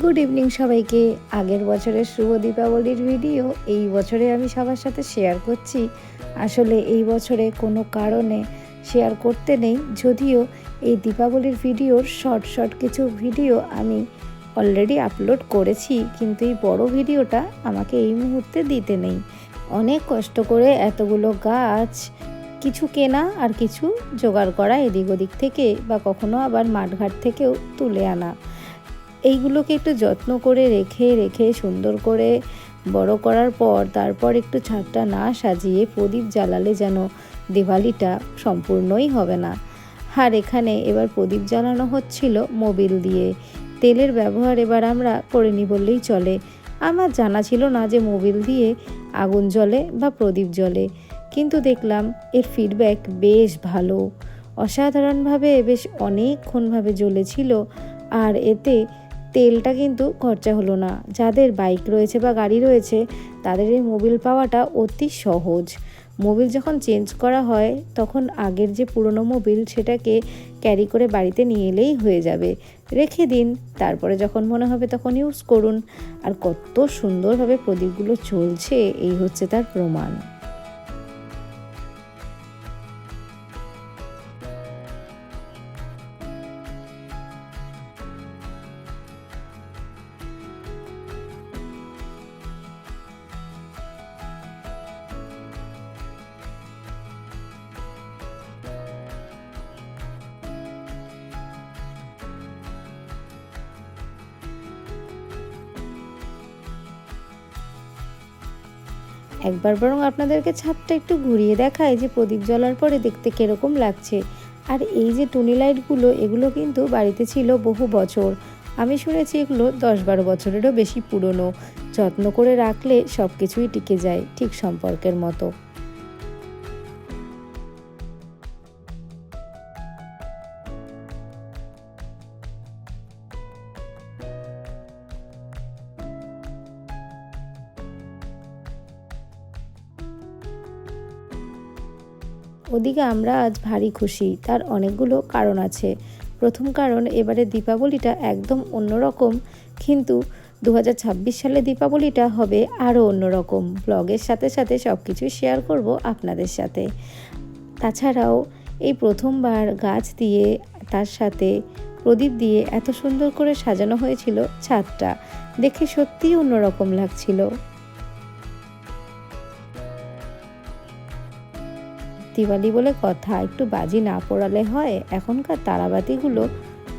Good evening সবাইকে। আগের বছরের শুভ দীপাবলির ভিডিও এই বছরে আমি সবার সাথে শেয়ার করছি। আসলে এই বছরে কোনো কারণে শেয়ার করতে নেই, যদিও এই দীপাবলির ভিডিওর শর্ট কিছু ভিডিও আমি অলরেডি আপলোড করেছি, কিন্তু এই বড় ভিডিওটা আমাকে এই মুহূর্তে দিতে নেই। অনেক কষ্ট করে এতগুলো গাছ কিছু কেনা আর কিছু জোগাড় করা এদিক ওদিক থেকে, বা কখনো আবার মাঠঘাট থেকেও তুলে আনা। এইগুলোকে একটু যত্ন করে রেখে রেখে সুন্দর করে বড় করার পর তারপর একটু ছাদটা না সাজিয়ে প্রদীপ জ্বালালে যেন দিওয়ালিটা সম্পূর্ণই হবে না। আর এখানে এবার প্রদীপ জ্বালানো হচ্ছিল মোবিল দিয়ে। তেলের ব্যবহার এবার আমরা করিনি বললেই চলে। আমার জানা ছিল না যে মোবিল দিয়ে আগুন জ্বলে বা প্রদীপ জ্বলে, কিন্তু দেখলাম এর ফিডব্যাক বেশ ভালো, অসাধারণভাবে বেশ অনেকক্ষণভাবে জ্বলেছিল। আর এতে তেলটা কিন্তু খরচা হলো না। যাদের বাইক রয়েছে বা গাড়ি রয়েছে তাদের এই মোবিল পাওয়াটা অতি সহজ। মোবিল যখন চেঞ্জ করা হয় তখন আগের যে পুরনো মোবিল সেটাকে ক্যারি করে বাড়িতে নিয়ে এলেই হয়ে যাবে, রেখে দিন, তারপরে যখন মনে হবে তখন ইউজ করুন। আর কত সুন্দরভাবে প্রদীপগুলো চলছে এই হচ্ছে তার প্রমাণ। একবার বরং আপনাদেরকে ছাদটা একটু ঘুরিয়ে দেখায় যে প্রদীপ জ্বলার পরে দেখতে কীরকম লাগছে। আর এই যে টুনি লাইটগুলো, এগুলো কিন্তু বাড়িতে ছিল বহু বছর। আমি শুনেছি এগুলো 10-12 বছরেরও বেশি পুরনো। যত্ন করে রাখলে সব কিছুই টিকে যায়, ঠিক সম্পর্কের মতো। ওদিকে আমরা আজ ভারী খুশি। তার অনেকগুলো কারণ আছে। প্রথম কারণ, এবারে দীপাবলিটা একদম অন্যরকম, কিন্তু 2026 সালে দীপাবলিটা হবে আরও অন্যরকম। ব্লগের সাথে সাথে সব কিছুই শেয়ার করব আপনাদের সাথে। তাছাড়াও এই প্রথমবার গাছ দিয়ে তার সাথে প্রদীপ দিয়ে এত সুন্দর করে সাজানো হয়েছিল ছাদটা, দেখে সত্যিই অন্যরকম লাগছিল। দিওয়ালি বলে কথা, একটু বাজি না পোড়ালে হয়? এখনকার তারাবাতিগুলো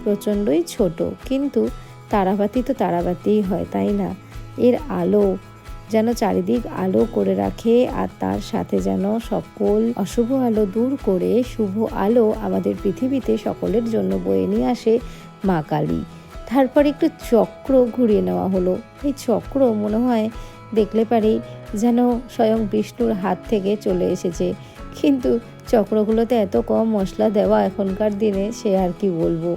প্রচণ্ডই ছোট, কিন্তু তারাবাতি তো তারাবাতিই হয়, তাই না? এর আলো যেন চারিদিক আলো করে রাখে, আর তার সাথে যেন সকল অশুভ আলো দূর করে শুভ আলো আমাদের পৃথিবীতে সকলের জন্য বয়ে নিয়ে আসে মা কালী। তারপর একটু চক্র ঘুরিয়ে নেওয়া হলো। এই চক্র মনে হয় দেখলে পারেই যেন স্বয়ং বিষ্ণুর হাত থেকে চলে এসেছে। কিন্তু চক্রগুলোতে এত কম মশলা দেওয়া এখনকার দিনে, সে আর কি বলবো।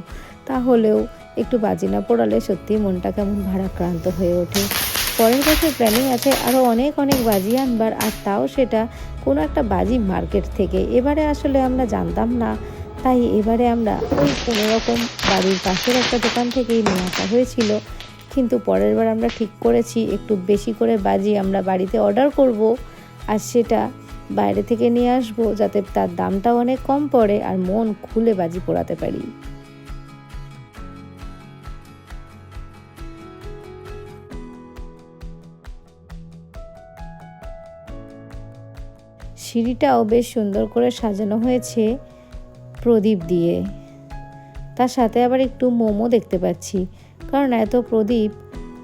তাহলেও একটু বাজি না পোড়ালে সত্যি মনটা কেমন ভারাক্রান্ত হয়ে ওঠে। পরের বছর প্ল্যানিং আছে আরও অনেক বাজি আনবার, আর তাও সেটা কোনো একটা বাজি মার্কেট থেকে। এবারে আসলে আমরা জানতাম না, তাই এবারে আমরা ওই কোনোরকম বাড়ির পাশের একটা দোকান থেকেই নিয়ে আসা হয়েছিল। কিন্তু পরের বার আমরা ঠিক করেছি একটু বেশি করে বাজি আমরা বাড়িতে অর্ডার করব, আর সেটা বাইরে থেকে নিয়ে আসবো, যাতে তার দামটাও অনেক কম পড়ে আর মন খুলে বাজি পোড়াতে পারি। সিঁড়িটাও বেশ সুন্দর করে সাজানো হয়েছে প্রদীপ দিয়ে। তার সাথে আবার একটু মোমও দেখতে পাচ্ছি, কারণ এত প্রদীপ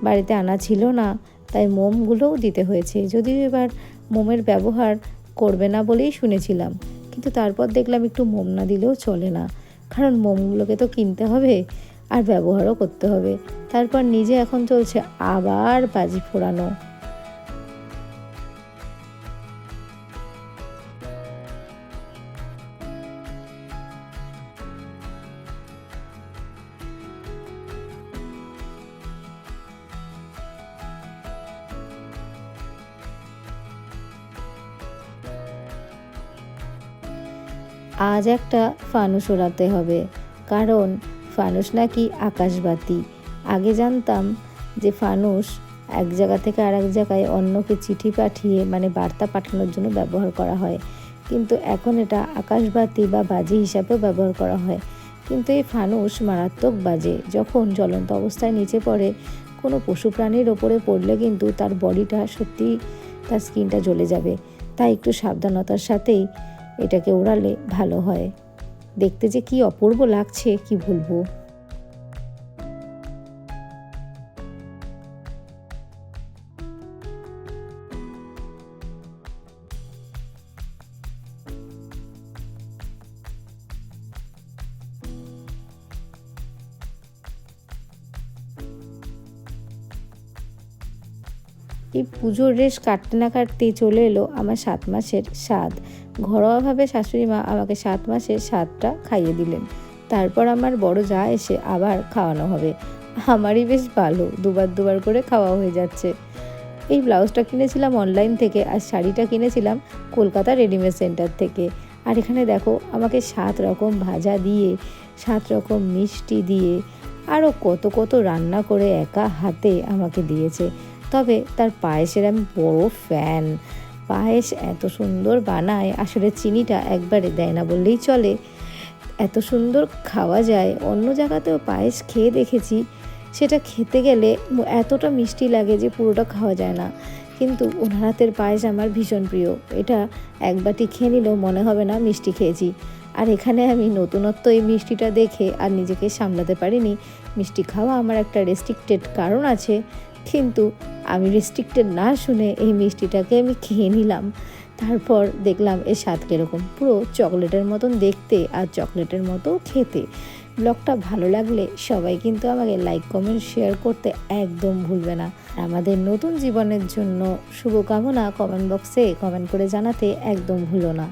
বাড়িতে আনা ছিল না, তাই মোমগুলোও দিতে হয়েছে। যদিও এবার মোমের ব্যবহার করবে না বলেই শুনেছিলাম, কিন্তু তারপর দেখলাম একটু মোম না দিলেও চলে না, কারণ মোমগুলোকে তো কিনতে হবে আর ব্যবহারও করতে হবে। তারপর নিজে এখন চলছে আবার বাজি ফোড়ানো। আজ একটা ফানুস ওড়াতে হবে, কারণ ফানুস নাকি আকাশবাতি। আগে জানতাম যে ফানুস এক জায়গা থেকে আরেক জায়গায় অন্যকে চিঠি পাঠিয়ে মানে বার্তা পাঠানোর জন্য ব্যবহার করা হয়, কিন্তু এখন এটা আকাশবাতি বা বাজি হিসাবেও ব্যবহার করা হয়। কিন্তু এই ফানুস মারাত্মক বাজে, যখন জ্বলন্ত অবস্থায় নিচে পড়ে কোনো পশু প্রাণীর ওপরে পড়লে কিন্তু তার বডিটা সত্যি, তার স্কিনটা জ্বলে যাবে। তাই একটু সাবধানতার সাথেই এটাকে ওড়ালে ভালো হয়। দেখতে যে কি অপূর্ব লাগছে কি বলবো। এই পুজোর রেশ কাটতে না কাটতেই চলে এলো আমার 7 মাসের স্বাদ। ঘরোয়াভাবে শাশুড়ি মা আমাকে 7 মাসের স্বাদটা খাইয়ে দিলেন। তারপর আমার বড় যা এসে আবার খাওয়ানো হবে। আমারই বেশ ভালো, দুবার করে খাওয়া হয়ে যাচ্ছে। এই ব্লাউজটা কিনেছিলাম অনলাইন থেকে, আর শাড়িটা কিনেছিলাম কলকাতা রেডিমেড সেন্টার থেকে। আর এখানে দেখো আমাকে 7 রকম ভাজা দিয়ে, 7 রকম মিষ্টি দিয়ে, আরও কত রান্না করে একা হাতে আমাকে দিয়েছে। তবে তার পায়েসের আমি বড় ফ্যান। পায়েস এত সুন্দর বানায়, আসলে চিনিটা একবারে দেয় না বললেই চলে, এত সুন্দর খাওয়া যায়। অন্য জায়গাতেও পায়েস খেয়ে দেখেছি, সেটা খেতে গেলে এতটা মিষ্টি লাগে যে পুরোটা খাওয়া যায় না, কিন্তু ওনার হাতের পায়েস আমার ভীষণ প্রিয়। এটা এক বাটি খেয়ে নিলেও মনে হবে না মিষ্টি খেয়েছি। আর এখানে আমি নতুনত্ব এই মিষ্টিটা দেখে আর নিজেকে সামলাতে পারিনি। মিষ্টি খাওয়া আমার একটা রেস্ট্রিক্টেড কারণ আছে, কিন্তু আমি রেস্ট্রিক্টেড না শুনে এই মিষ্টিটাকে আমি খেয়ে নিলাম। তারপর দেখলাম এর স্বাদ কীরকম, পুরো চকলেটের মতন দেখতে আর চকলেটের মতো খেতে। ব্লগটা ভালো লাগলে সবাই কিন্তু আমাকে লাইক কমেন্ট শেয়ার করতে একদম ভুলবে না। আমাদের নতুন জীবনের জন্য শুভকামনা কমেন্ট বক্সে কমেন্ট করে জানাতে একদম ভুলো না।